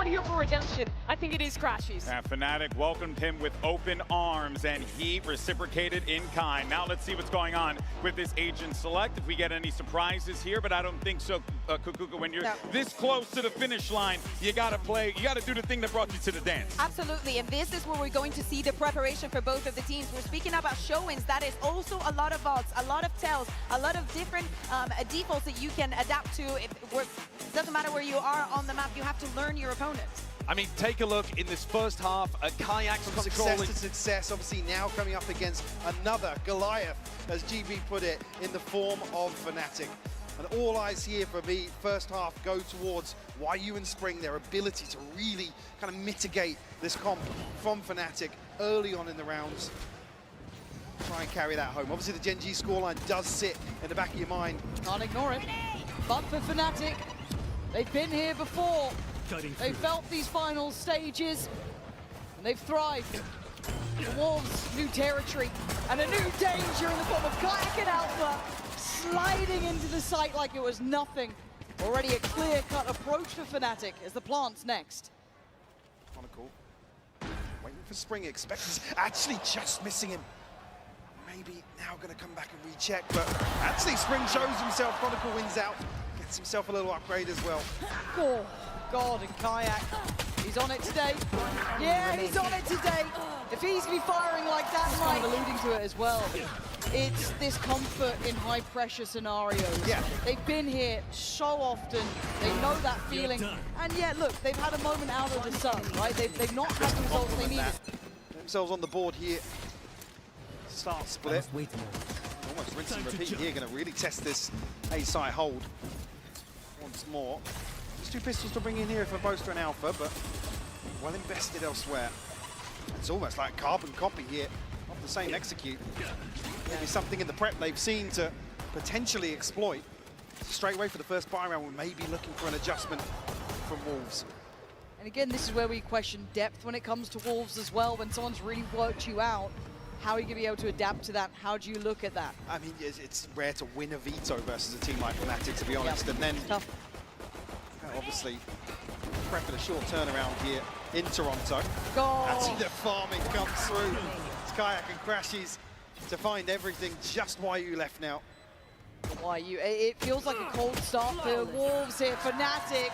someone here for redemption, I think it is Crashies. FNATIC welcomed him with open arms, and he reciprocated in kind. Now let's see what's going on with this agent select, if we get any surprises here, but I don't think so, Kukuka. When you're this close to the finish line, you gotta play, you gotta do the thing that brought you to the dance. Absolutely, and this is where we're going to see the preparation for both of the teams. We're speaking about show-ins. That is also a lot of vaults, a lot of tells, a lot of different defaults that you can adapt to. It doesn't matter where you are on the map, you have to learn your opponents. I mean, take a look in this first half at Kayak's controlling. Success to success, obviously now coming up against another Goliath, as GB put it, in the form of FNATIC. And all eyes here for me, first half, go towards YU and Spring, their ability to really kind of mitigate this comp from FNATIC early on in the rounds. Try and carry that home. Obviously the Gen G scoreline does sit in the back of your mind. Can't ignore it. But for FNATIC, they've been here before. They've felt these final stages, and they've thrived. The Wolves, new territory, and a new danger in the form of Kayak and Alpha, sliding into the site like it was nothing. Already a clear-cut approach for FNATIC as the plant's next. Chronicle, waiting for Spring, expects, actually just missing him. Maybe now going to come back and recheck, but actually Spring shows himself, Chronicle wins out, gets himself a little upgrade as well. Oh, God, and Kayak, he's on it today. Yeah, he's on it today. If he's going to be firing like that, he's kind of alluding to it as well. It's this comfort in high-pressure scenarios. Yeah. They've been here so often. They know that feeling. And yet, look, they've had a moment out of the sun, right? They've not had the results they needed. Themselves on the board here. Start split. Almost rinse and repeat here. Going to really test this A-side hold once more. There's two pistols to bring in here for Boaster and Alpha, but well invested elsewhere. It's almost like carbon copy here of the same execute. Maybe something in the prep they've seen to potentially exploit. Straight away for the first buy round, we may be looking for an adjustment from Wolves. And again, this is where we question depth when it comes to Wolves as well. When someone's really worked you out, how are you going to be able to adapt to that? How do you look at that? I mean, it's rare to win a veto versus a team like FNATIC, to be honest. And then, obviously, prepping a short turnaround here in Toronto. Actually, the farming comes through. It's Kayak and Crashies to find everything. Just YU left now. YU, it feels like a cold start for Wolves here. FNATIC,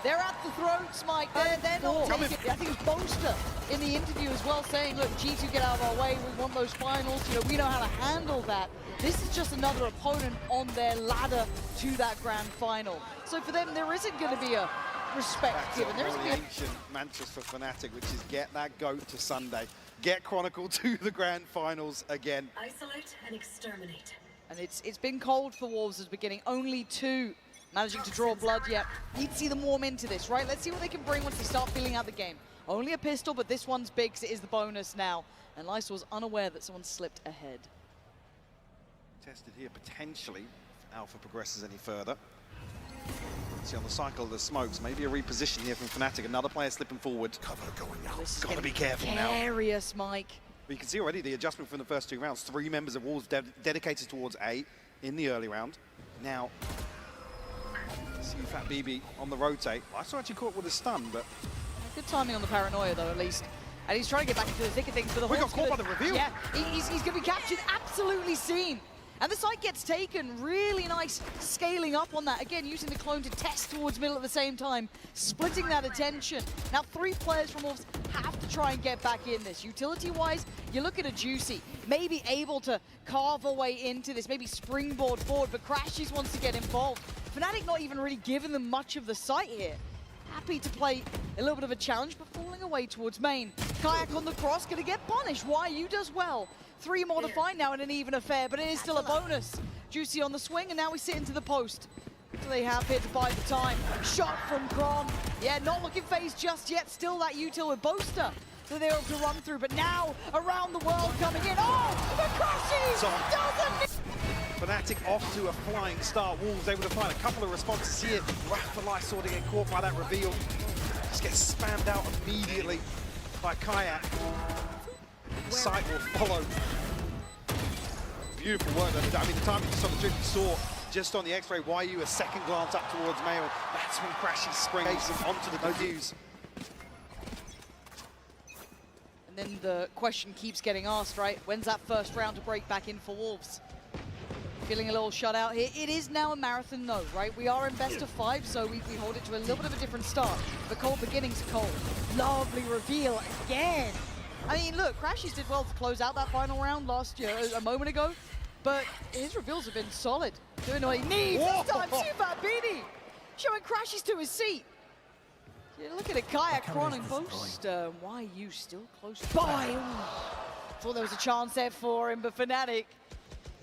they're at the throats, Mike. They're not taking it. I think it was Boaster in the interview as well saying, look, G2, get out of our way. We want those finals. You know, we know how to handle that. This is just another opponent on their ladder to that grand final. So for them, there isn't going to be a respect given. There isn't the ancient mantras for FNATIC, which is get that goat to Sunday. Get Chronicle to the grand finals again. Isolate and exterminate. And it's been cold for Wolves at the beginning. Only two managing to draw blood yet. Need to see them warm into this, right? Let's see what they can bring once they start feeling out the game. Only a pistol, but this one's big because it is the bonus now. And Lysol was unaware that someone slipped ahead. Tested here potentially if Alpha progresses any further. See on the cycle of the smokes, maybe a reposition here from FNATIC. Another player slipping forward. Cover going out. Got to be careful now. Curious, Mike. But you can see already the adjustment from the first two rounds. 3 members of Wolves dedicated towards A in the early round. Now, see Fat BB on the rotate. I saw actually caught with a stun, but good timing on the paranoia though, at least. And he's trying to get back into the thick of things. But we got caught by the reveal. Yeah, he's going to be captured, absolutely seen. And the site gets taken, really nice scaling up on that. Again, using the clone to test towards middle at the same time, splitting that attention. Now 3 players from Wolves have to try and get back in this. Utility-wise, you look at a Juicy, maybe able to carve a way into this, maybe springboard forward, but Crashies wants to get involved. FNATIC not even really giving them much of the site here. Happy to play a little bit of a challenge, but falling away towards main. Kayak on the cross, gonna get punished. YU does well. 3 more to find now in an even affair, but it is still a bonus. Juicy on the swing, and now we sit into the post. So they have here to buy the time. Shot from Crom. Yeah, not looking phased just yet. Still that util with Boaster. So they're able to run through, but now around the world coming in. Oh, the Crashies doesn't. FNATIC off to a flying start. Wolves able to find a couple of responses here. Rough for Lysol to get caught by that reveal. Just gets spammed out immediately by Kayak. The site will follow. Beautiful work. I mean, the time you saw the trick you saw just on the X-ray, YU a second glance up towards Mayo. That's when Crashies springs onto the diffuse. Then the question keeps getting asked, right? When's that first round to break back in for Wolves? Feeling a little shut out here. It is now a marathon though, right? We are in best of 5, so we hold it to a little bit of a different start. The cold beginnings are cold. Lovely reveal again. I mean, look, Crashies did well to close out that final round last year, a moment ago, but his reveals have been solid. Doing what he needs. This time, Beanie showing Crashies to his seat. Yeah, look at it, Kayak, Kron, and Boast. Why are you still close by? Thought there was a chance there for him, but FNATIC,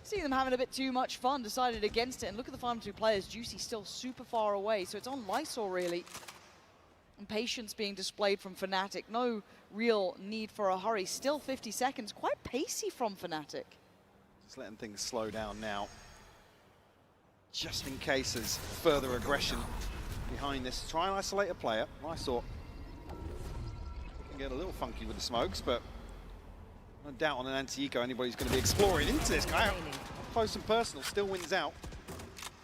seeing them having a bit too much fun, decided against it. And look at the final 2 players. Juicy still super far away, so it's on Lysol, really. And patience being displayed from FNATIC. No real need for a hurry. Still 50 seconds. Quite pacey from FNATIC. Just letting things slow down now. Just in case there's further aggression behind this. Try and isolate a player. Lysol can get a little funky with the smokes, but no doubt on an anti-eco anybody's going to be exploring into this guy. Close and personal, still wins out.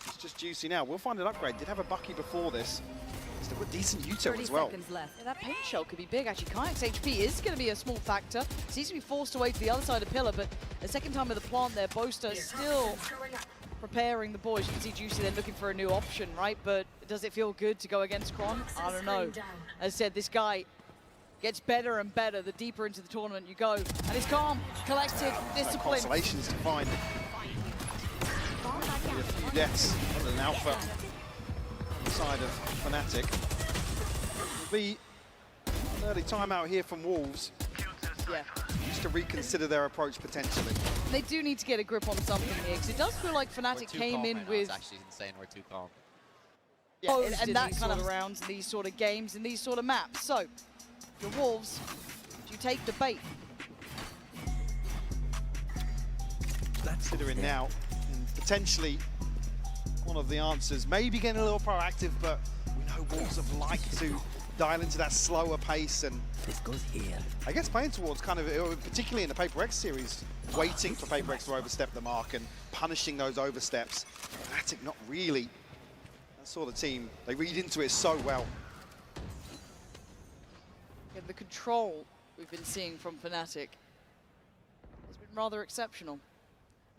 It's just Juicy now. We'll find an upgrade. Did have a Bucky before this. Still got decent Uto as well. Left. Yeah, that paint shell could be big, actually. Kayak's HP is going to be a small factor. Seems to be forced away to the other side of Pillar, but the second time with the plant there, Boaster still preparing the boys. You can see Juicy then looking for a new option, right? But does it feel good to go against Kron? I don't know. As I said, this guy gets better and better the deeper into the tournament you go. And he's calm, collected, disciplined. Consolations to find. A few deaths other than Alpha on the side of FNATIC. Will be an early timeout here from Wolves. Yeah. Just to reconsider their approach potentially. They do need to get a grip on something here, because it does feel like FNATIC came in with... It's actually insane, we're too calm. Yeah, and that kind of rounds, these sort of games, and these sort of maps. So, the Wolves, do you take the bait? Considering now, and potentially one of the answers, maybe getting a little proactive, but we know Wolves have liked to dial into that slower pace, and this goes here. I guess playing towards kind of, particularly in the Paper X series, waiting for Paper X to overstep the mark and punishing those oversteps. FNATIC not really that sort of team. They read into it so well. Yeah, the control we've been seeing from FNATIC has been rather exceptional.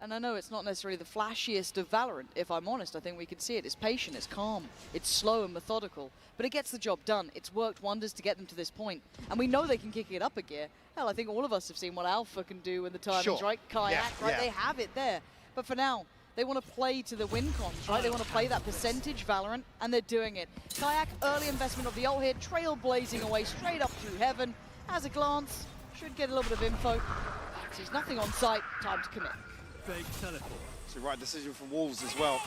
And I know it's not necessarily the flashiest of Valorant, if I'm honest. I think we can see it. It's patient, it's calm, it's slow and methodical, but it gets the job done. It's worked wonders to get them to this point. And we know they can kick it up a gear. Hell, I think all of us have seen what Alpha can do in the timings, right? Kayak, right? They have it there. But for now, they want to play to the win cons, right? They want to play that percentage Valorant, and they're doing it. Kayak, early investment of the ult here, trailblazing away straight up through heaven. Has a glance, should get a little bit of info. Sees nothing on sight, time to commit. Fake teleport. It's the right decision from Wolves as well.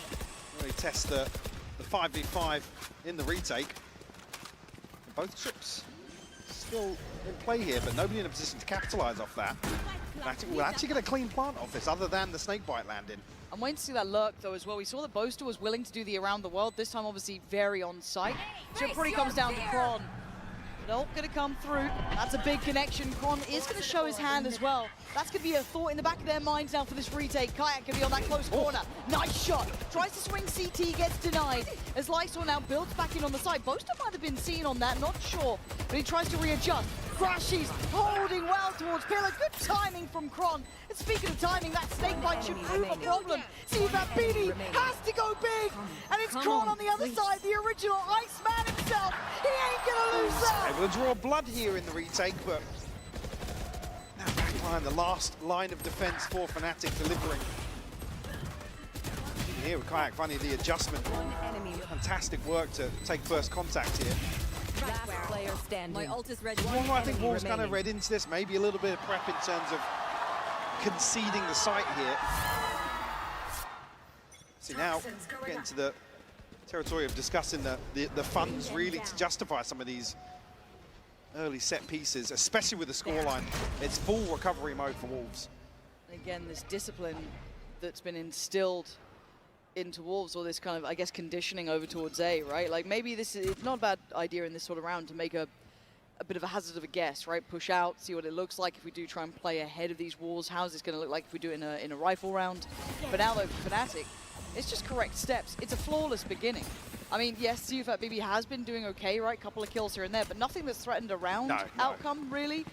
Really test the 5v5 in the retake. Both trips still in play here, but nobody in a position to capitalize off that. FNATIC will actually get a clean plant off this, other than the snakebite landing. I'm waiting to see that lurk though as well. We saw that Boaster was willing to do the around the world, this time obviously very on site. So it probably comes down to Kron. Nope, gonna come through. That's a big connection. Kron is gonna show his hand as well. That's gonna be a thought in the back of their minds now for this retake. Kayak can be on that close corner. Nice shot. Tries to swing CT, gets denied. As Lysol now builds back in on the side. Boaster might have been seen on that, not sure. But he tries to readjust. Crashies holding well towards Pillar. Good timing from Kron. And speaking of timing, that snakebite should prove a problem. See that Beanie has to go big. And it's Kron on the other side, the original Iceman himself. He ain't gonna lose that. Able to draw blood here in the retake, but now backline, the last line of defense for FNATIC delivering. Here with Kayak finding the adjustment. Fantastic work to take first contact here. Last player standing. My ult is ready. Well, I think Wolves kind of read into this, maybe a little bit of prep in terms of conceding the site here. See now, getting to the territory of discussing the funds really to justify some of these early set pieces, especially with the scoreline. It's full recovery mode for Wolves. Again, this discipline that's been instilled into Wolves, or this kind of, I guess, conditioning over towards A, right? Like maybe this is, it's not a bad idea in this sort of round to make a bit of a hazard of a guess, right? Push out, see what it looks like if we do try and play ahead of these walls. How's this going to look like if we do it in a rifle round? But now though, for FNATIC, it's just correct steps. It's a flawless beginning. I mean, yes, BB has been doing okay, right? Couple of kills here and there, but nothing that's threatened a round outcome, really.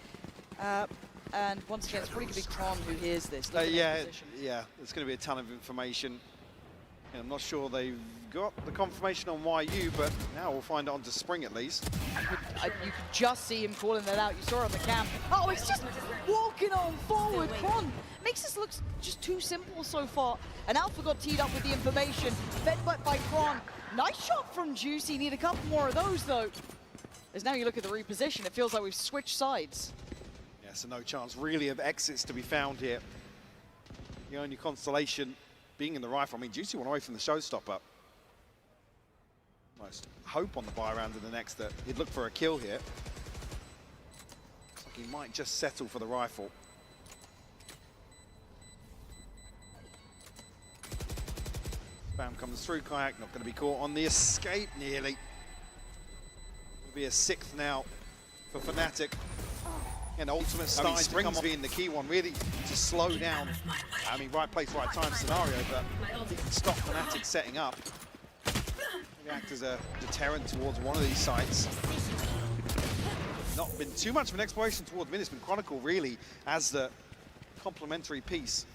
And once again, it's probably going to be Kron who hears this. Yeah, there's going to be a ton of information. And I'm not sure they've got the confirmation on YU, but now we'll find it onto Spring at least. You could just see him calling that out. You saw it on the cam. Oh, he's just walking on forward. Kron makes this look just too simple so far. And Alpha got teed up with the information. Fed butt by Kron. Nice shot from Juicy. Need a couple more of those, though. As now you look at the reposition, it feels like we've switched sides. Yeah, so no chance really of exits to be found here. The only consolation being in the rifle. I mean, Juicy went away from the showstopper. Almost hope on the buy round in the next that he'd look for a kill here. Looks like he might just settle for the rifle. Spam comes through, Kayak not going to be caught on the escape nearly. Will be a 6th now for FNATIC. And ultimate starting to come being the key one, really to slow down. I mean, right place, right time scenario, but he can stop FNATIC setting up. Maybe act as a deterrent towards one of these sites. Not been too much of an exploration towards mid. It's been Chronicle really as the complementary piece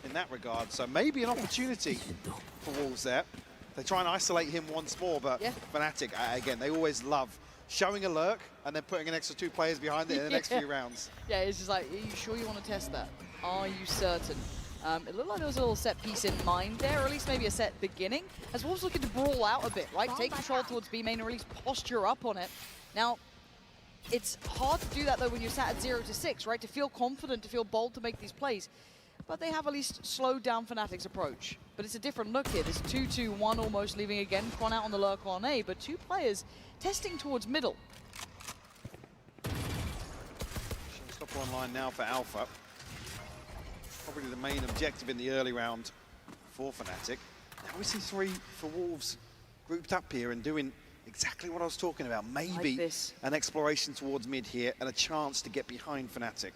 in that regard. So maybe an opportunity for Wolves there. They try and isolate him once more, but FNATIC, again, they always love showing a lurk and then putting an extra 2 players behind it in the next few rounds. Yeah, it's just like, are you sure you want to test that? Are you certain? It looked like there was a little set piece in mind there, or at least maybe a set beginning. As Wolves looking to brawl out a bit, right? Take control towards B main, or at least posture up on it. Now, it's hard to do that though when you're sat at 0 to 6, right? To feel confident, to feel bold to make these plays. But they have at least slowed down FNATIC's approach. But it's a different look here. There's 2-2-1 almost leaving again. Kron out on the lurk on A, but 2 players testing towards middle. Stop online now for Alpha. Probably the main objective in the early round for FNATIC. Now we see 3 for Wolves grouped up here and doing exactly what I was talking about. Maybe like an exploration towards mid here and a chance to get behind FNATIC.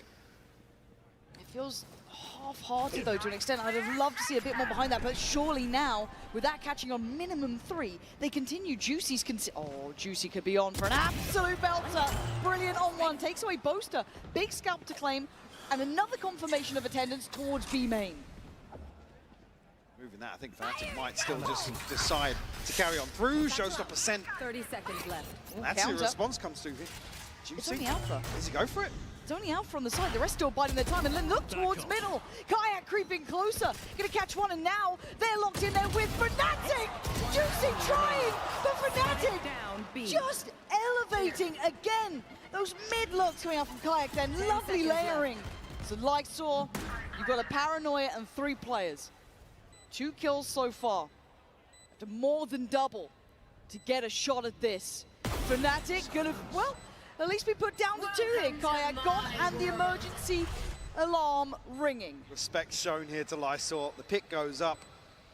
It feels half-hearted though to an extent. I'd have loved to see a bit more behind that, but surely now, with that catching on minimum 3, they continue. Juicy's Juicy could be on for an absolute belter. Brilliant on one, takes away Boaster. Big scalp to claim, and another confirmation of attendance towards B main. Moving that, I think FNATIC might still just decide to carry on through. Showstopper sent. 30 seconds left. That's the response comes through here. Juicy. It's only Alpha. Does he go for it? It's only Alpha on the side. The rest still biding their time. And then look towards middle. Kayak creeping closer. Gonna catch one, and now they're locked in there with FNATIC. Juicy trying, but FNATIC just elevating again. Those mid looks coming out from Kayak then. Lovely layering. So like Saw, you've got a Paranoia and 3 players. 2 kills so far. To more than double to get a shot at this. FNATIC gonna, well, at least be put down to 2 here. Kayak gone and the emergency alarm ringing. Respect shown here to Lysor. The pick goes up,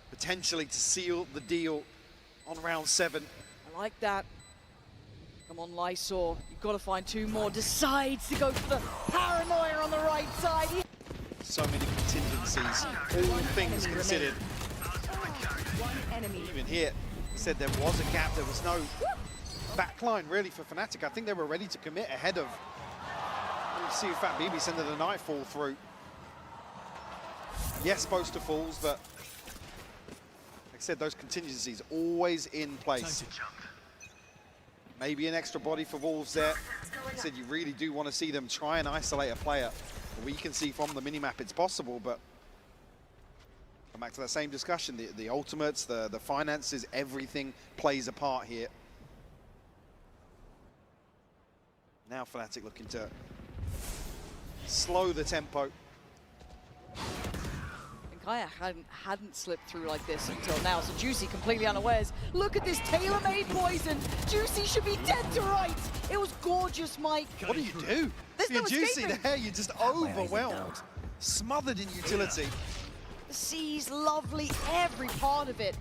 potentially to seal the deal on round 7. I like that. Come on, Lysor. You've got to find 2 more. Decides to go for the Paranoia on the right side. So many contingencies, all things considered. Even here, he said there was a gap, there was no backline really for FNATIC. I think they were ready to commit ahead of, let's see if Fat BB sending the Nightfall through. Yes, Boaster falls, but like I said, those contingencies always in place. Maybe an extra body for Wolves there. Like I said, you really do want to see them try and isolate a player. We can see from the minimap it's possible, but come back to that same discussion. The ultimates, the finances, everything plays a part here. Now FNATIC looking to slow the tempo. And Kaya hadn't slipped through like this until now, so Juicy completely unawares. Look at this tailor-made poison. Juicy should be dead to rights. It was gorgeous, Mike. What do you do? There's no Juicy escaping. there, you're just overwhelmed. Smothered in utility. The C's lovely, every part of it.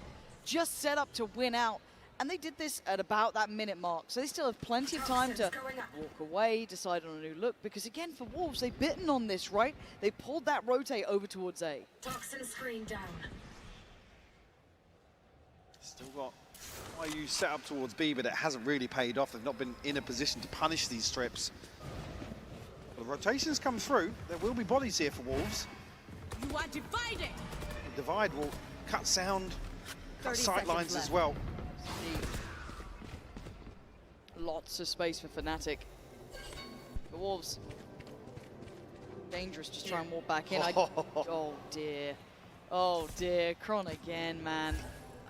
Just set up to win out. And they did this at about that minute mark, so they still have plenty of time to walk away, decide on a new look, because again, for Wolves, they've bitten on this, right? They pulled that rotate over towards A. Toxin screen down. Still got YU set up towards B, but it hasn't really paid off. They've not been in a position to punish these strips. The rotations come through. There will be bodies here for Wolves. You are divided. The divide will cut sound, cut 30 sightlines seconds as well. Lots of space for FNATIC. The Wolves. Dangerous to try and walk back in. Oh dear. Oh dear. Kron again, man.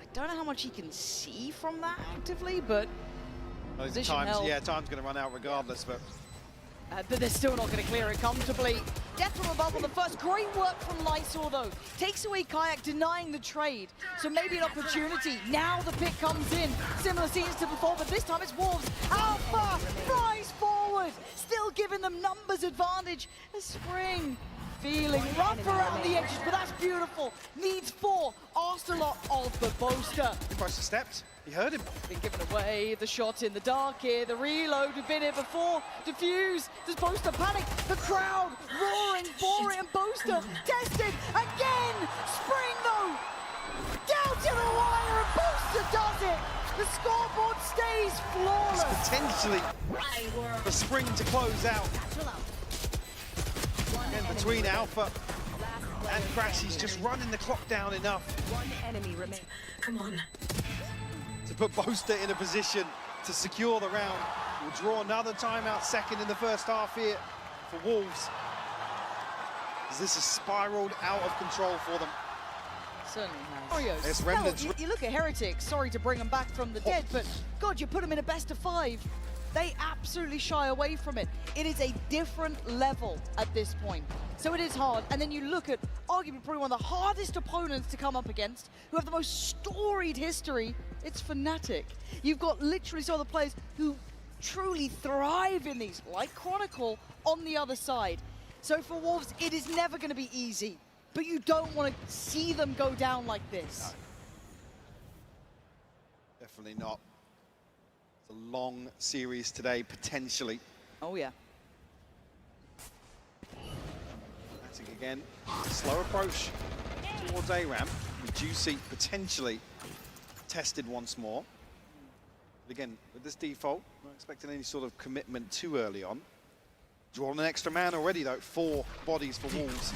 I don't know how much he can see from that actively, but position held. Yeah, time's going to run out regardless, but they're still not going to clear it comfortably. Death from above on the first. Great work from Lysor, though. Takes away Kayak, denying the trade. So maybe an opportunity. Now the pick comes in. Similar scenes to before, but this time it's Wolves. Alpha flies forward. Still giving them numbers advantage. A Spring feeling rough around the edges, but that's beautiful. Needs 4. Ocelot of the Boaster. Boaster stepped. He heard him. Been given away, the shot in the dark here, the reload, we've been here before, defuse, does Boaster panic? The crowd roaring for it, and Boaster tested again! Spring though, down to the wire, and Boaster does it! The scoreboard stays flawless! It's potentially for Spring to close out. And between Alpha and Crash, he's just running the clock down enough. One enemy remains. Come on. To put Boaster in a position to secure the round. We'll draw another timeout second in the first half here for Wolves. As this has spiraled out of control for them. Certainly has. It's Hell, remnants. you look at Heretic, sorry to bring them back from the dead, but God, you put them in a best of 5. They absolutely shy away from it. It is a different level at this point. So it is hard. And then you look at arguably probably one of the hardest opponents to come up against, who have the most storied history. It's FNATIC. You've got literally some of the players who truly thrive in these, like Chronicle, on the other side. So for Wolves, it is never going to be easy. But you don't want to see them go down like this. No. Definitely not. It's a long series today, potentially. Oh, yeah. FNATIC again. Slow approach towards A-Ramp. Reducing potentially tested once more. But again, with this default, not expecting any sort of commitment too early on. Drawn an extra man already, though. 4 bodies for Wolves.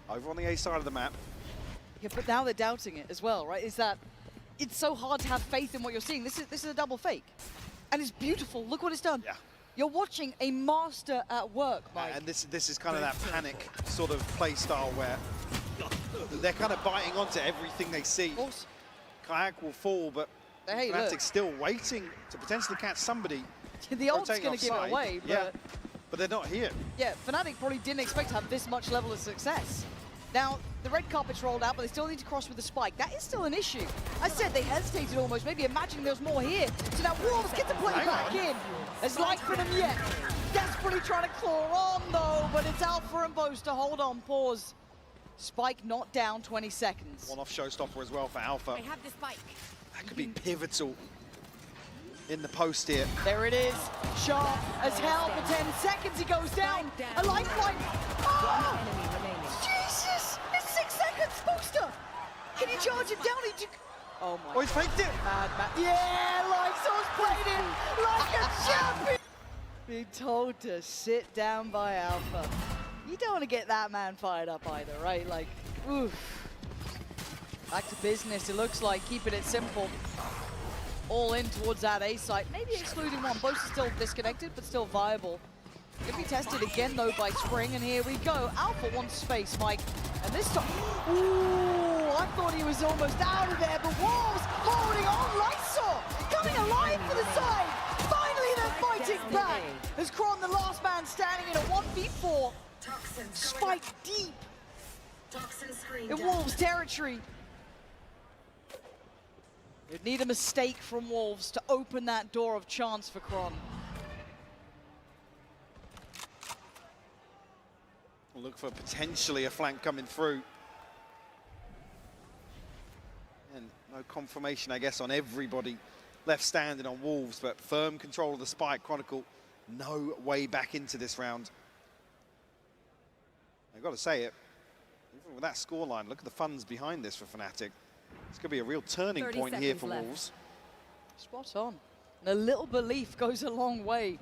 Over on the A side of the map. Yeah, but now they're doubting it as well, right? Is that it's so hard to have faith in what you're seeing. This is a double fake. And it's beautiful. Look what it's done. Yeah. You're watching a master at work, Mike. And this is kind of that panic sort of play style where they're kind of biting onto everything they see. Of course. Kayak will fall, but Hey, FNATIC's still waiting to potentially catch somebody. The ult's rotating going to give it offside. away, but Yeah, but they're not here. yeah, FNATIC probably didn't expect to have this much level of success. Now, the red carpet's rolled out, but they still need to cross with the spike. That is still an issue. I said they hesitated almost, maybe imagining there's more here. So now Wolves get to play back in. There's light for them yet. Desperately trying to claw on, though, but it's Alpha and Boaster. Hold on, pause. Spike not down, 20 seconds. One off showstopper as well for Alpha. I have the spike. That could be pivotal in the post here. There it is. Sharp as hell for 10 seconds. He goes down. A lifeline. Oh! Enemy remaining. Jesus! It's 6 seconds, Boaster! Can you charge him down? He took... Oh my... Oh, he's faked it! Mad. Yeah, Lysol's played it like a champion! Being told to sit down by Alpha. You don't want to get that man fired up either, right? Like, oof. Back to business, it looks like, keeping it simple. All in towards that A site, maybe excluding one. Both are still disconnected, but still viable. Could be tested again, though, by Spring, and here we go. Alpha wants space, Mike. And this time, ooh, I thought he was almost out of there, but Wolves holding on. Lysor coming alive for the side. Finally, they're fighting back. As Kron, the last man standing in a 1v4. Spike deep in Wolves territory. You'd need a mistake from Wolves to open that door of chance for Kron. We'll look for potentially a flank coming through. And no confirmation, I guess, on everybody left standing on Wolves, but firm control of the spike. Chronicle, no way back into this round. I've got to say it, even with that scoreline, look at the funds behind this for FNATIC. This could be a real turning point here for Wolves. Spot on. And a little belief goes a long way.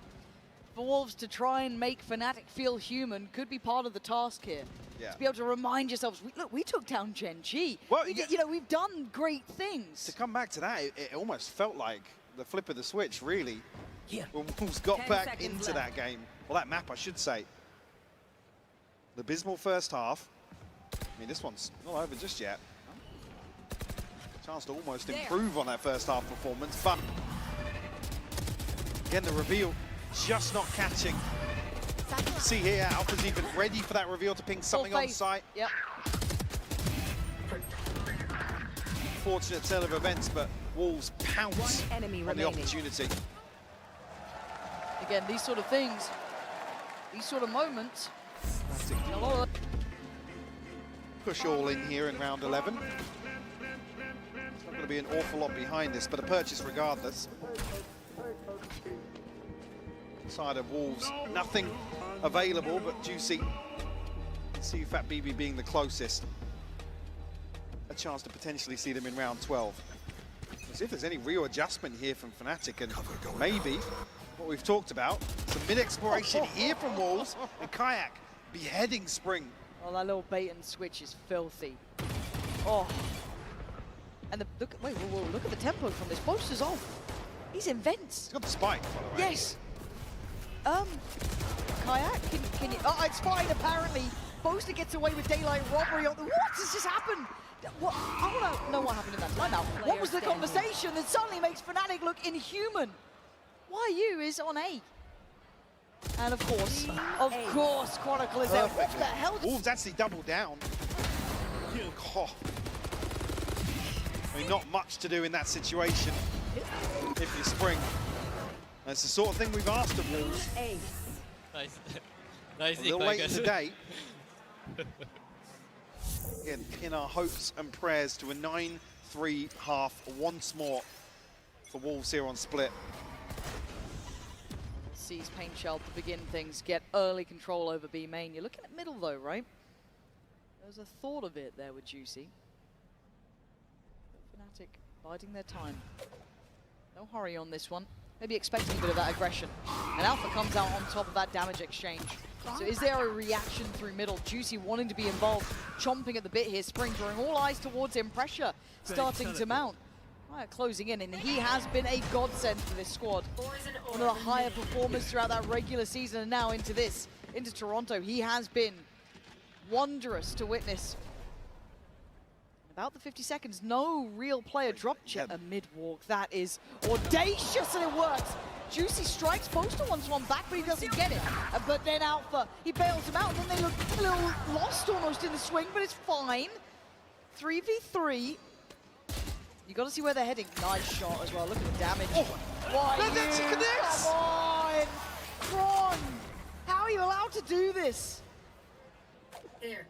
for Wolves to try and make FNATIC feel human could be part of the task here. Yeah. To be able to remind yourselves, look, we took down Gen G. Well, You know, we've done great things. To come back to that, it almost felt like the flip of the switch, really. Here. When Wolves got 10 back seconds into left. that game. Well, that map, I should say. The abysmal first half. I mean, this one's not over just yet. Chance to almost improve on that first half performance, but again, the reveal just not catching. See here, Alpha's even ready for that reveal to ping something on site. Yep. Fortunate turn of events, but Wolves pounce One enemy on the remaining. opportunity. Again, these sort of things, these sort of moments. A lot of Push all in here in round 11. It's not going to be an awful lot behind this, but a purchase regardless. Side of Wolves, nothing available, but Juicy. See Fat BB being the closest. A chance to potentially see them in round 12. As if there's any real adjustment here from FNATIC, and maybe what we've talked about, some mid-exploration here from Wolves, and Kayak beheading Spring. Oh, that little bait and switch is filthy. Oh. And the look, wait, whoa, look at the tempo from this. Boaster's off. He's in vents. He's got the spike, by the way. Yes. Kayak, can you? Oh, it's fine, apparently. Boaster gets away with daylight robbery. What has just happened? What? I want to know what happened in that timeout. What was the conversation that suddenly makes FNATIC look inhuman? YU is on A. And of course, Chronicle is there. What the hell? Wolves actually doubled down. Oh. I mean, not much to do in that situation if you're Spring. That's the sort of thing we've asked of Wolves. Nice. Nice. A little late in the day. Again, pin our hopes and prayers to a 9-3 half once more for Wolves here on Split. Sees Paint Shell to begin things, get early control over B main. You're looking at middle though, right? There's a thought of it there with Juicy. FNATIC biding their time. No hurry on this one. Maybe expecting a bit of that aggression. And Alpha comes out on top of that damage exchange. So is there a reaction through middle? Juicy wanting to be involved, chomping at the bit here. Spring drawing all eyes towards him. Pressure starting to mount. Right, closing in, and he has been a godsend for this squad. One of the higher performers throughout that regular season, and now into this, into Toronto. He has been wondrous to witness. About the 50 seconds, no real player dropped yet. A mid-walk, that is audacious, and it works. Juicy strikes, Poster wants one back, but he doesn't get it. But then Alpha, he bails him out, and then they look a little lost almost in the swing, but it's fine. 3v3. You got to see where they're heading. Nice shot as well. Look at the damage. Oh, why that's you? connects. Come on, Kron. How are you allowed to do this? There.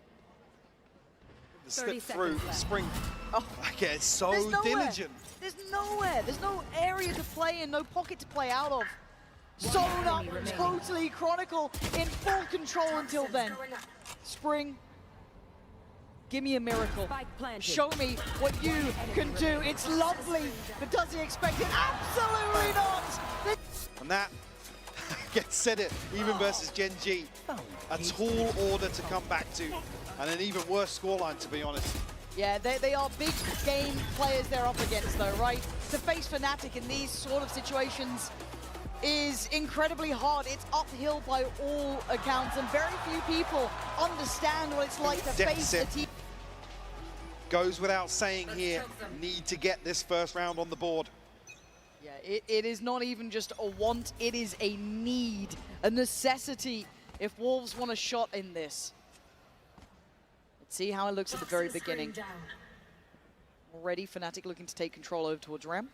The slip through seconds left. Spring. Oh, Again, so there's nowhere. diligent. There's nowhere. There's no area to play in, no pocket to play out of. Sewn up, totally Chronicle in full control until then. Spring. Give me a miracle. Show me what you can do. It's lovely, but does he expect it? Absolutely not! And that gets said it, even versus Gen G. A tall order to come back to, and an even worse scoreline, to be honest. Yeah, they are big game players they're up against though, right? To face FNATIC in these sort of situations is incredibly hard. It's uphill by all accounts, and very few people understand what it's like to face a team. Goes without saying here, need to get this first round on the board. Yeah, it is not even just a want, it is a need, a necessity if Wolves want a shot in this. Let's see how it looks at the very beginning. Already FNATIC looking to take control over towards Rem.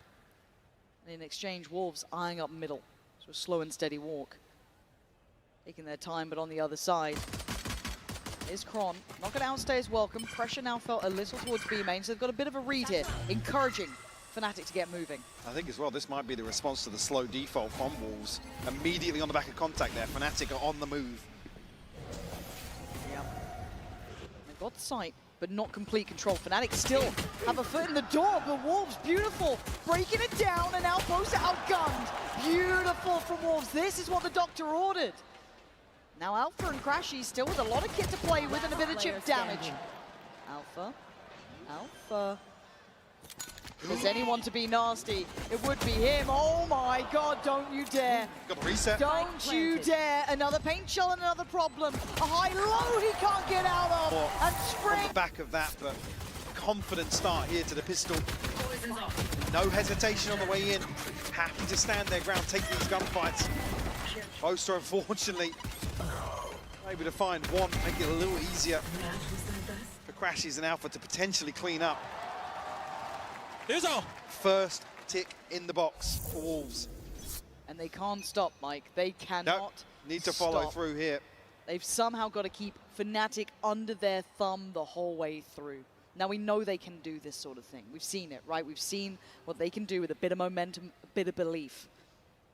And in exchange, Wolves eyeing up middle. So a slow and steady walk. Taking their time, but on the other side is Kron. Not going to outstay his welcome. Pressure now felt a little towards B main, so they've got a bit of a read here, encouraging FNATIC to get moving. I think as well, this might be the response to the slow default from Wolves. Immediately on the back of contact there, FNATIC are on the move. Yeah. They've got sight. but not complete control. FNATIC still have a foot in the door, but Wolves, beautiful, breaking it down, and Outpost outgunned. Beautiful from Wolves. This is what the Doctor ordered. Now Alpha and Crashy still with a lot of kit to play with and a bit of chip damage. Alpha. If there's anyone to be nasty, it would be him. Oh my God, don't you dare. Got the reset. Don't you dare. Another paint shell and another problem. A high-low he can't get out of. And Spring. On the back of that, but confident start here to the pistol. Poison's off. No hesitation on the way in. Happy to stand their ground, take these gunfights. Boaster, unfortunately, able to find one, make it a little easier for Crashies and Alpha to potentially clean up. Here's all. First tick in the box for Wolves. And they can't stop, Mike. They cannot need to follow stop. through here. They've somehow got to keep FNATIC under their thumb the whole way through. Now, we know they can do this sort of thing. We've seen it, right? We've seen what they can do with a bit of momentum, a bit of belief.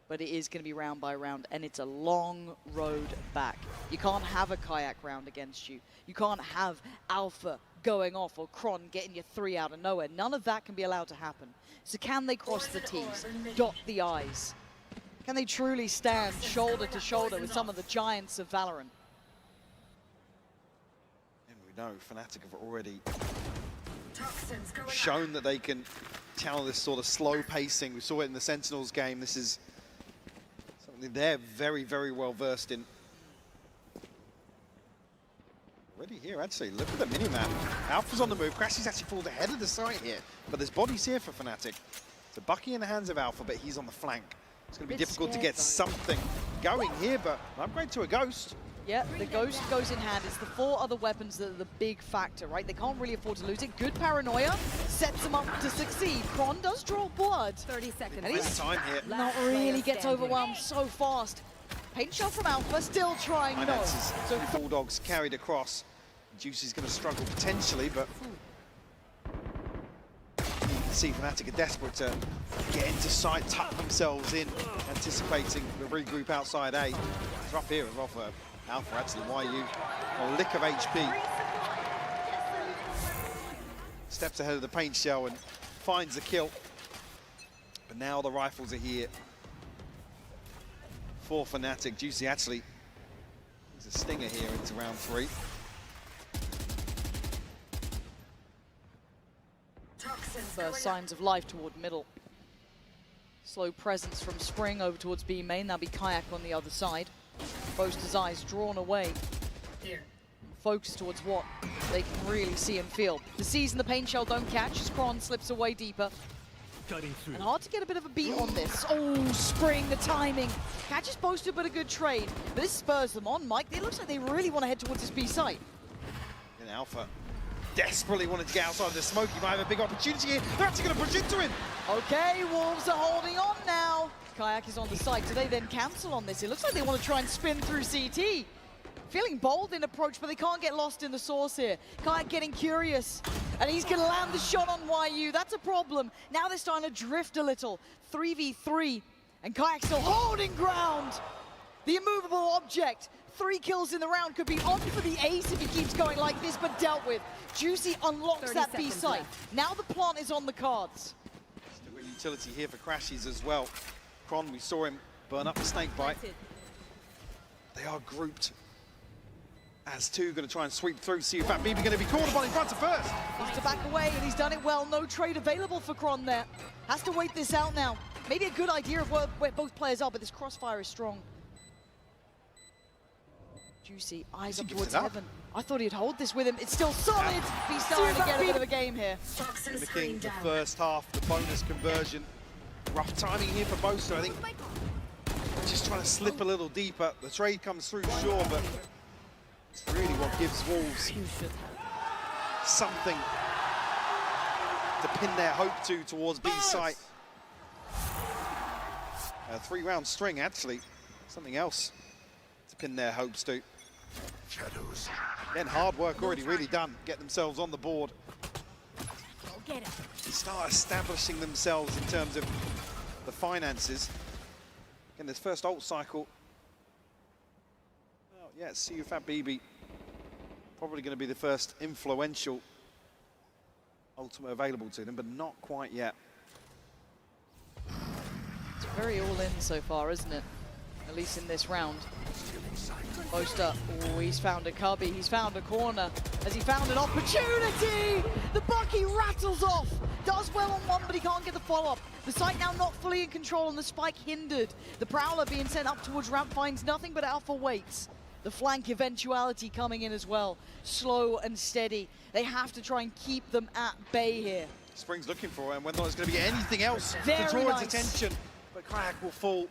But it is going to be round by round, and it's a long road back. You can't have a kayak round against you. You can't have Alpha going off or Kron getting you 3 out of nowhere. None of that can be allowed to happen. So can they cross the T's, dot the I's? Can they truly stand shoulder to shoulder with some of the giants of Valorant? And we know FNATIC have already Toxins going shown that they can channel this sort of slow pacing. We saw it in the Sentinels game. This is something they're very, very well versed in. Already here, actually. Look at the mini-map. Alpha's on the move. Crashy's actually pulled ahead of the site here. But there's bodies here for FNATIC. So Bucky in the hands of Alpha, but he's on the flank. It's going to be difficult to get something going here, but an upgrade to a Ghost. Yeah, the Ghost goes in hand. It's the 4 other weapons that are the big factor, right? They can't really afford to lose it. Good paranoia sets them up to succeed. Kron does draw blood. 30 seconds. And he's Time here. not really gets overwhelmed so fast. Paint shot from Alpha, still trying no. Finances, so Bulldogs carried across. Juicy's going to struggle potentially, but you can see FNATIC are desperate to get into sight, tuck themselves in, anticipating the regroup outside A. It's rough here as well for Alpha, actually. YU, a lick of HP. Steps ahead of the paint shell and finds the kill. But now the rifles are here for FNATIC. Juicy actually, there's a stinger here into round 3. First signs of life toward middle. Slow presence from Spring over towards B main. That'll be Kayak on the other side. Boaster's eyes drawn away. Here. Focus towards what they can really see and feel. The C's and the paint shell don't catch as Kron slips away deeper. Cutting through. And hard to get a bit of a beat on this. Oh, Spring, the timing. Catches Boaster, but a good trade. But this spurs them on, Mike. It looks like they really want to head towards this B site. And Alpha desperately wanted to get outside of the smoke. He might have a big opportunity here. They're actually going to push into him. Okay, Wolves are holding on now. Kayak is on the site. Do they then cancel on this? It looks like they want to try and spin through CT. Feeling bold in approach, but they can't get lost in the source here. Kayak getting curious, and he's going to land the shot on YU. That's a problem. Now they're starting to drift a little. 3v3, and Kayak still holding ground. The immovable object. 3 kills in the round, could be on for the ace if he keeps going like this, but dealt with. Juicy unlocks that B site. Now the plant is on the cards. Still got utility here for Crashies as well. Kron, we saw him burn up the snake bite. They are grouped as 2, going to try and sweep through. See if that BB going to be called upon in front of first. Needs to back away, and he's done it well. No trade available for Kron there. Has to wait this out now. Maybe a good idea of where both players are, but this crossfire is strong. Juicy, eyes up towards heaven. I thought he'd hold this with him. It's still solid. He's starting to get a bit of a game here. Mimicking the first half, the bonus conversion. Rough timing here for Boaster, I think. Just trying to slip a little deeper. The trade comes through, sure, but it's really what gives Wolves something to pin their hope to towards B site. A 3-round string, actually. Something else to pin their hopes to. Shadows. Then hard work already really done. Get themselves on the board. Start establishing themselves in terms of the finances. Again, this first ult cycle. Well, yeah, CUFAT BB probably going to be the first influential ultimate available to them, but not quite yet. It's very all in so far, isn't it? At least in this round. Most up. Oh, he's found a cubby. He's found a corner. Has he found an opportunity? The Bucky rattles off. Does well on one, but he can't get the follow-up. The site now not fully in control, and the spike hindered. The Prowler being sent up towards ramp finds nothing but Alpha waits. The flank eventuality coming in as well. Slow and steady. They have to try and keep them at bay here. Spring's looking for it, and whether or not there's going to be anything else Very to draw nice. his attention. But Kayak will fall.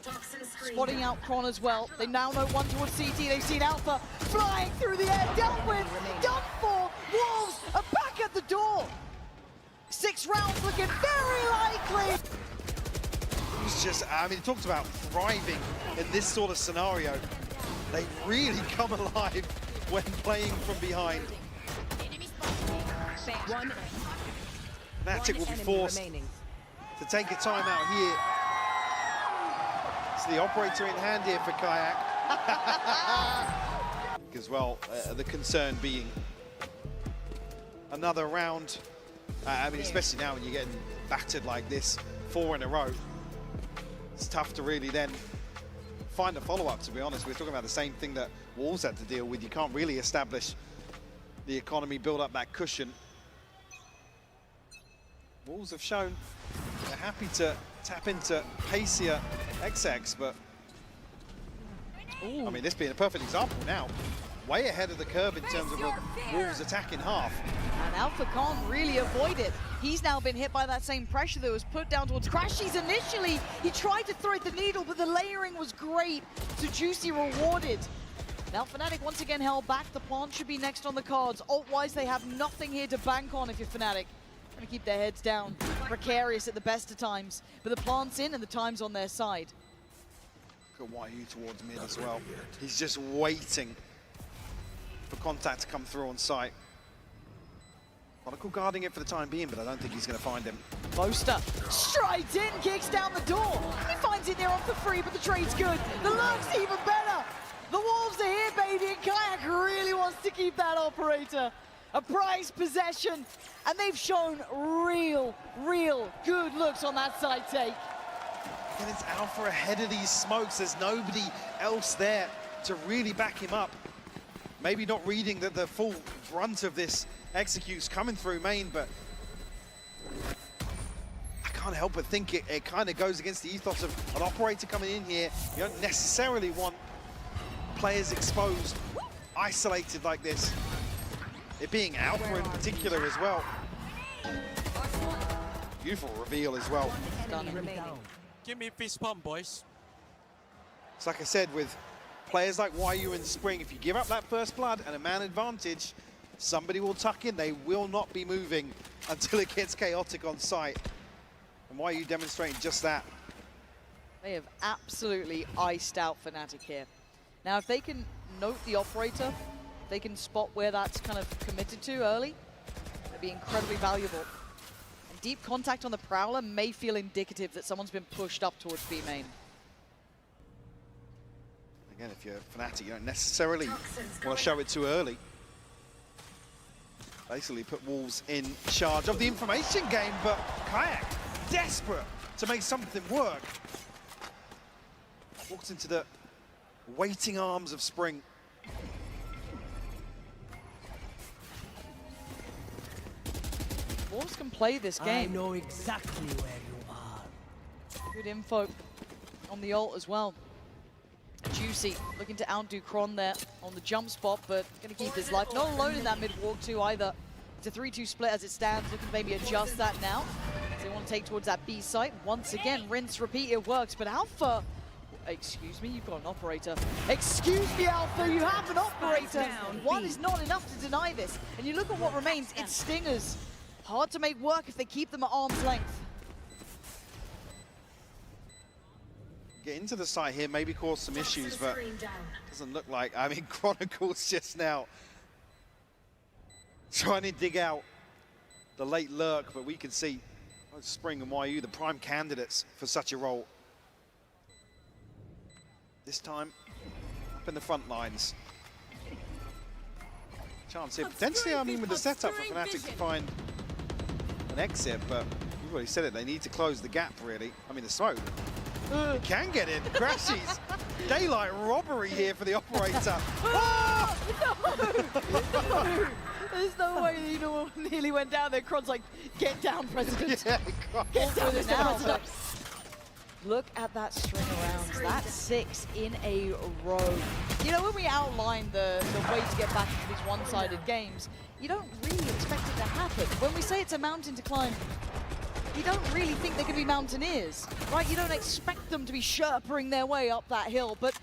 Spotting out Kron as well. They now know one towards CT. They've seen Alpha flying through the air. Dealt with, done for. Wolves are back at the door. 6 rounds looking very likely. It's just, I mean, he talked about thriving in this sort of scenario. They really come alive when playing from behind. FNATIC will be forced to take a timeout here. It's the operator in hand here for Kayak. As well, the concern being another round. I mean, especially now when you're getting battered like this, 4 in a row. It's tough to really then find a follow-up, to be honest. We're talking about the same thing that Wolves had to deal with. You can't really establish the economy, build up that cushion. Wolves have shown they're happy to tap into pacier XX, but I mean, this being a perfect example now. Way ahead of the curve in terms of Wolves' attack in half. And Alpha can't really avoid it. He's now been hit by that same pressure that was put down towards Crashies initially. He tried to thread the needle, but the layering was great. So Juicy rewarded. Now FNATIC once again held back. The plant should be next on the cards. Ult-wise, they have nothing here to bank on if you're FNATIC. Gonna keep their heads down. Precarious at the best of times. But the plant's in and the time's on their side. Look at YU towards mid as well. He's just waiting for contact to come through on site. Chronicle guarding it for the time being, but I don't think he's going to find him. Boaster strides in, kicks down the door. He finds it there off the free, but the trade's good. The lurk's even better. The Wolves are here, baby, and Kayak really wants to keep that operator. A prized possession, and they've shown real good looks on that side take. And it's Alpha ahead of these smokes. There's nobody else there to really back him up. Maybe not reading that the full brunt of this execute's coming through main, but I can't help but think it kind of goes against the ethos of an operator coming in here. You don't necessarily want players exposed, isolated like this. It being Alpha in particular as well. Beautiful reveal as well. Give me fist pump, boys. It's like I said, with players like YU and Spring, if you give up that first blood and a man advantage, somebody will tuck in. They will not be moving until it gets chaotic on site. And YU demonstrating just that. They have absolutely iced out FNATIC here. Now, if they can note the operator, they can spot where that's kind of committed to early, it'd be incredibly valuable. And deep contact on the Prowler may feel indicative that someone's been pushed up towards B main. Again, if you're FNATIC, you don't necessarily want to show it too early. Basically put Wolves in charge of the information game, but Kayak, desperate to make something work. Walks into the waiting arms of Spring. Wolves can play this game. I know exactly where you are. Good info on the ult as well. Juicy looking to outdo Kron there on the jump spot, but going to keep his life. Not alone in that mid walk too either. It's a 3-2 split as it stands. Looking to maybe adjust that now. So they want to take towards that B site. Once again, rinse, repeat, it works. But Alpha, excuse me, you've got an operator. Excuse me, Alpha, you have an operator. One is not enough to deny this. And you look at what remains, it's Stingers. Hard to make work if they keep them at arm's length. Get into the site here, maybe cause some issues, but doesn't look like. I mean, Chronicles just now trying to dig out the late lurk, but we can see Spring and YU, the prime candidates for such a role. This time, up in the front lines. Chance here, potentially, I mean, with the setup for FNATIC to find an exit, but you've already said it, they need to close the gap, really. I mean, the smoke. It can get in, crashes. Daylight robbery here for the operator. Oh! No! There's no way he nearly went down there. Kron's like, get down, President. Yeah, Get down now. Look at that string of rounds. That's 6 in a row. You know, when we outline the way to get back into these one-sided games, you don't really expect it to happen. When we say it's a mountain to climb, you don't really think they're going to be mountaineers, right? You don't expect them to be sherpering their way up that hill, but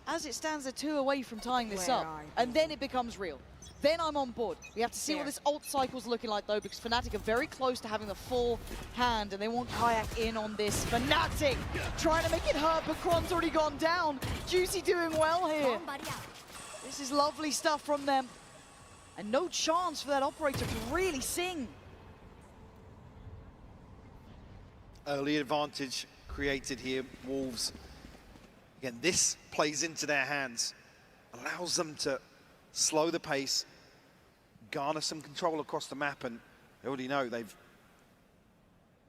as it stands, they're 2 away from tying this up, and then it becomes real. Then I'm on board. We have to see what this ult cycle's looking like, though, because FNATIC are very close to having the full hand, and they want Kayak in on this. FNATIC trying to make it hurt, but Kron's already gone down. Juicy doing well here. This is lovely stuff from them. And no chance for that operator to really sing. Early advantage created here, Wolves. Again, this plays into their hands, allows them to slow the pace, garner some control across the map, and they already know they've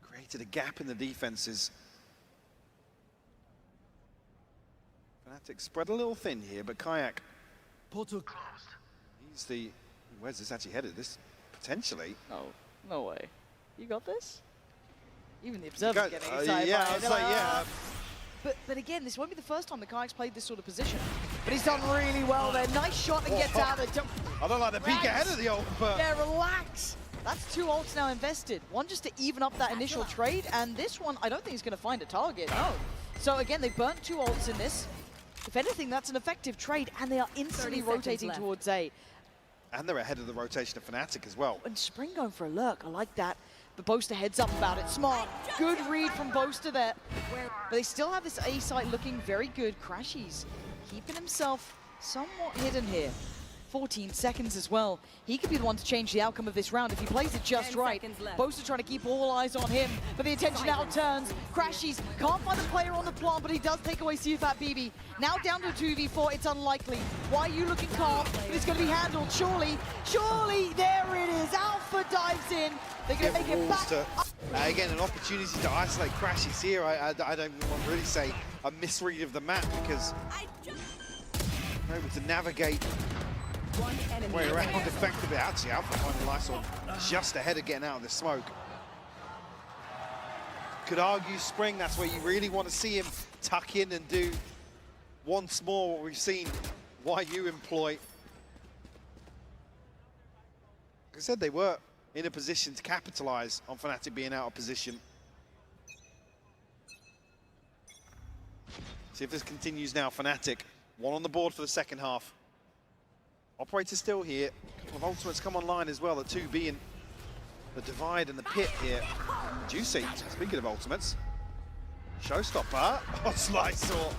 created a gap in the defenses. FNATIC spread a little thin here, but Kayak, Portal closed. he's the, where's this actually headed? This potentially. Oh, no way. You got this? Even the observer's getting excited. Yeah, I was like, yeah. But again, this won't be the first time the Kayak's played this sort of position. But he's done really well there. Nice shot and gets out of there. I don't like the peek ahead of the ult, but... Yeah, relax. That's 2 ults now invested. One just to even up that initial trade, and this one, I don't think he's going to find a target, no. So again, they burnt 2 ults in this. If anything, that's an effective trade, and they are instantly rotating towards A. And they're ahead of the rotation of FNATIC as well. And Spring going for a lurk, I like that. But Boaster heads up about it. Smart. Good read from Boaster there. But they still have this A site looking very good. Crashies keeping himself somewhat hidden here. 14 seconds as well. He could be the one to change the outcome of this round if he plays it just right. Boaster trying to keep all eyes on him, but the attention now turns. Crashies can't find the player on the plant, but he does take away CFAT BB. Now down to a 2v4, it's unlikely. Why are you looking calm? It's going to be handled, surely. Surely, there it is. Alpha dives in. They're going to make it back. Again, an opportunity to isolate Crashies here. I don't want to really say a misread of the map, because they're able to navigate way around effectively. Actually, Alpha finding Lysol just ahead of getting out of the smoke. Could argue Spring, that's where you really want to see him tuck in and do once more what we've seen YU employ. Like I said, they were in a position to capitalize on FNATIC being out of position. See if this continues now. FNATIC, 1 on the board for the second half. Operator still here. A couple of ultimates come online as well, the 2B and the divide and the pit here. Juicy, speaking of ultimates. Showstopper. Oh, Slicesaw.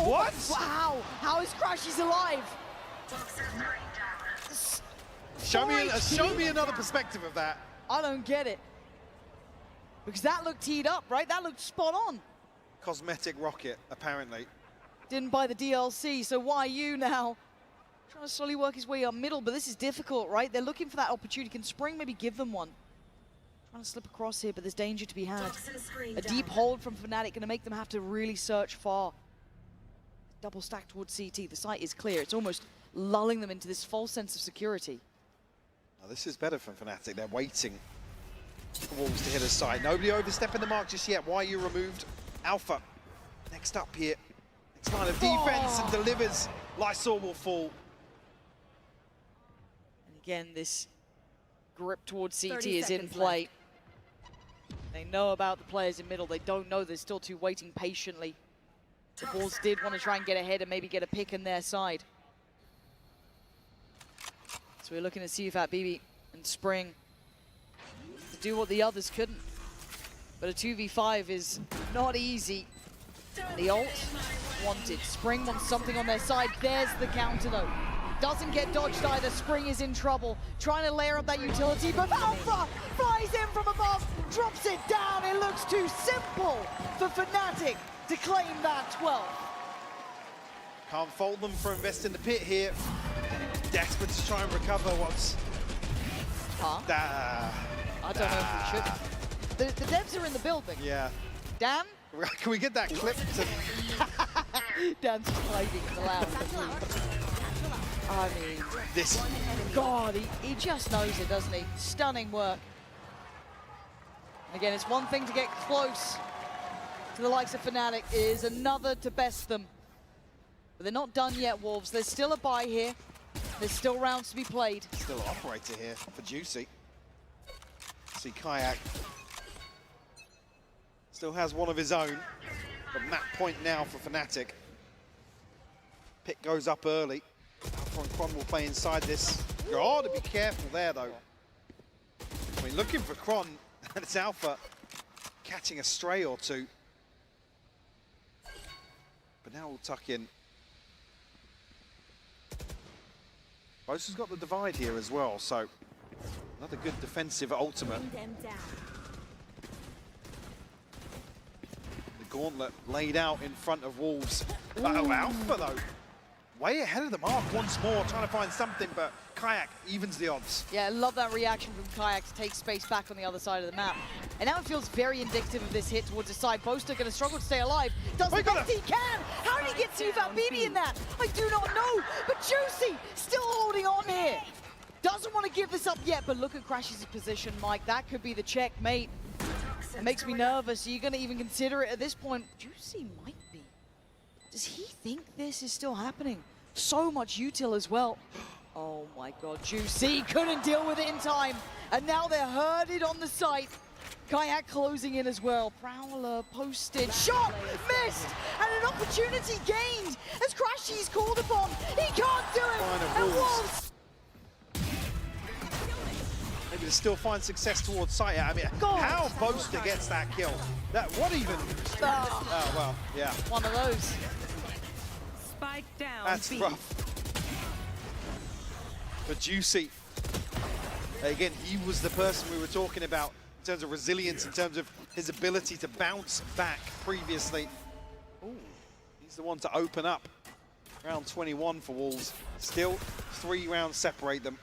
What? Wow, how is Crashies alive? Show me another perspective of that. I don't get it. Because that looked teed up, right? That looked spot on. Cosmetic rocket, apparently. Didn't buy the DLC, so YU now trying to slowly work his way up middle, but this is difficult, right? They're looking for that opportunity. Can Spring maybe give them one? Trying to slip across here, but there's danger to be had. A deep hold from FNATIC going to make them have to really search far. Double stack towards CT. The site is clear. It's almost lulling them into this false sense of security. Now, this is better from FNATIC. They're waiting for Wolves to hit a side. Nobody overstepping the mark just yet. YU removed. Alpha next up here. Next line of defense and delivers. Lysol will fall. And again, this grip towards CT is in play. They know about the players in middle. They don't know they're still 2 waiting patiently. The Bulls did want to try and get ahead and maybe get a pick in their side. So we're looking at CFAT BB and Spring to do what the others couldn't. But a 2v5 is not easy. And the ult wanted. Spring wants something on their side. There's the counter though. Doesn't get dodged either. Spring is in trouble. Trying to layer up that utility, but Alpha flies in from above, drops it down. It looks too simple for FNATIC to claim that 12. Can't fault them for investing the pit here. Desperate to try and recover what's... I don't know if we should. The devs are in the building. Yeah. Dan? Can we get that clip to... Dan's hiding in the lounge. I mean, this? God, he just knows it, doesn't he? Stunning work. And again, it's one thing to get close to the likes of FNATIC, it is another to best them. But they're not done yet, Wolves. There's still a bye here. There's still rounds to be played. Still an operator here for Juicy. See Kayak still has one of his own. But map point now for FNATIC. Pick goes up early. Alpha and Kron will play inside this. Oh, to be careful there though. I mean, looking for Kron, and it's Alpha catching a stray or two. But now we'll tuck in. Boast has got the divide here as well, so another good defensive ultimate. The gauntlet laid out in front of Wolves. Oh, Alpha though, way ahead of the mark once more, trying to find something, but Kayak evens the odds. Yeah, I love that reaction from Kayak to take space back on the other side of the map. And now it feels very indicative of this hit towards the side. Boaster going to struggle to stay alive. Does the best he can. How did he get Sufat BB in that? I do not know. But Juicy still holding on here. Doesn't want to give this up yet, but look at Crash's position, Mike. That could be the checkmate. It makes me nervous. Are you going to even consider it at this point? Juicy might be. Does he think this is still happening? So much util as well. Oh my God, Juicy couldn't deal with it in time. And now they're herded on the site. Kayak closing in as well. Prowler posted, shot, missed, and an opportunity gained as Crashy's called upon. He can't do it, and Wolves. Maybe to still find success towards site. I mean, how Boaster gets that kill? What even? Oh, well, yeah. One of those. Spike down. That's rough. For Juicy. Again, he was the person we were talking about in terms of resilience, in terms of his ability to bounce back previously. Ooh, he's the one to open up. Round 21 for Wolves. Still 3 rounds separate them.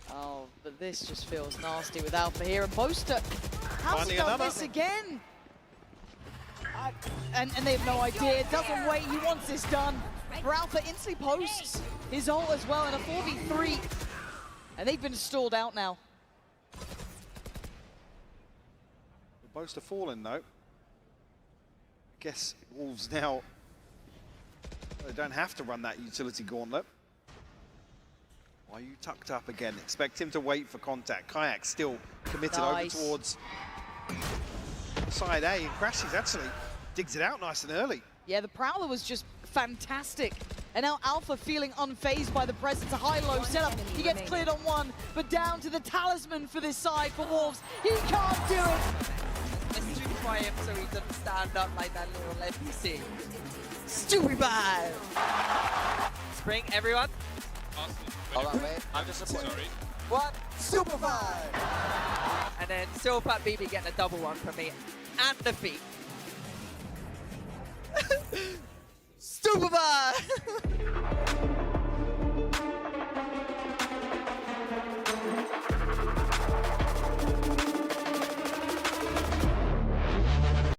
Oh, but this just feels nasty with Alpha here. And Boaster, how's he done this again? And they have no idea. Doesn't wait. He wants this done. For Alpha, instantly posts his ult as well in a 4v3. And they've been stalled out now. Boaster falling though. I guess Wolves now, they don't have to run that utility gauntlet. Why are you tucked up again? Expect him to wait for contact. Kayak still committed over towards side A, and Crashes actually digs it out nice and early. Yeah, the Prowler was just fantastic. And now Alpha feeling unfazed by the presence of high-low setup. He gets cleared on one, but down to the talisman for this side for Wolves. He can't do it. Let's too quiet so he doesn't stand up like that little NPC. Stupid bad. Spring, everyone. Hold on, wait. I'm just sorry. What? Super five! And then Sufat BB getting a double one from me. And the feet. Super five!